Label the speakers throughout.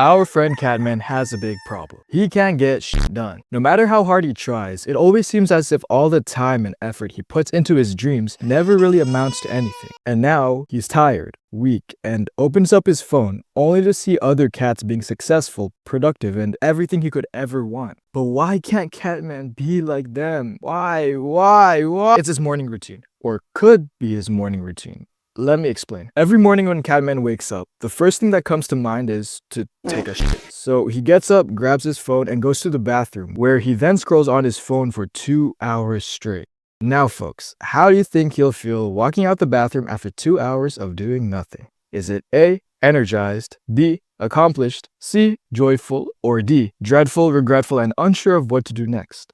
Speaker 1: Our friend Catman has a big problem. He can't get shit done. No matter how hard he tries, it always seems as if all the time and effort he puts into his dreams never really amounts to anything. And now, he's tired, weak, and opens up his phone only to see other cats being successful, productive, and everything he could ever want. But why can't Catman be like them? Why? It's his morning routine. Or could be his morning routine. Let me explain. Every morning when Catman wakes up, the first thing that comes to mind is to take a shit. So he gets up, grabs his phone, and goes to the bathroom, where he then scrolls on his phone for 2 hours straight. Now folks, how do you think he'll feel walking out the bathroom after 2 hours of doing nothing? Is it A, energized, B, accomplished, C, joyful, or D, dreadful, regretful, and unsure of what to do next?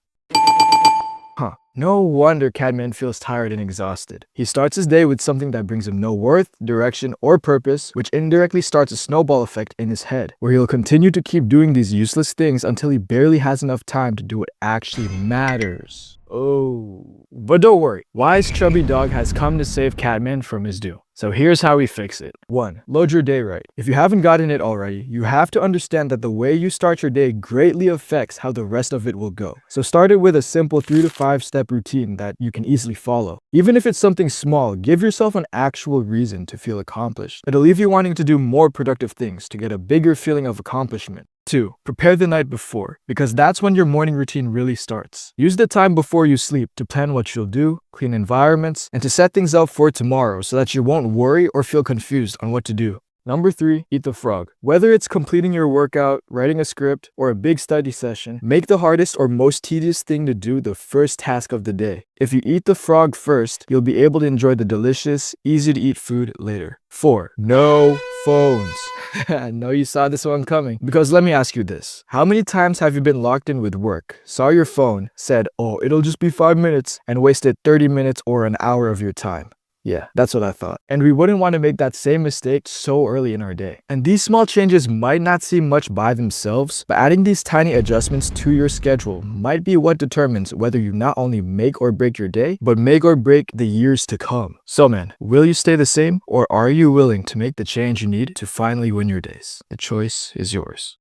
Speaker 1: No wonder Catman feels tired and exhausted. He starts his day with something that brings him no worth, direction, or purpose, which indirectly starts a snowball effect in his head, where he'll continue to keep doing these useless things until he barely has enough time to do what actually matters. Oh. But don't worry, wise chubby dog has come to save Catman from his doom. So here's how we fix it. 1. Load your day right. If you haven't gotten it already, you have to understand that the way you start your day greatly affects how the rest of it will go. So start it with a simple 3 to 5 step routine that you can easily follow. Even if it's something small, give yourself an actual reason to feel accomplished. It'll leave you wanting to do more productive things to get a bigger feeling of accomplishment. 2. Prepare the night before, because that's when your morning routine really starts. Use the time before you sleep to plan what you'll do, clean environments, and to set things up for tomorrow so that you won't worry or feel confused on what to do. Number 3, eat the frog. Whether it's completing your workout, writing a script, or a big study session, make the hardest or most tedious thing to do the first task of the day. If you eat the frog first, you'll be able to enjoy the delicious, easy-to-eat food later. 4. No phones. I know you saw this one coming. Because let me ask you this. How many times have you been locked in with work, saw your phone, said, "Oh, it'll just be 5 minutes," and wasted 30 minutes or an hour of your time? Yeah, that's what I thought. And we wouldn't want to make that same mistake so early in our day. And these small changes might not seem much by themselves, but adding these tiny adjustments to your schedule might be what determines whether you not only make or break your day, but make or break the years to come. So man, will you stay the same, or are you willing to make the change you need to finally win your days? The choice is yours.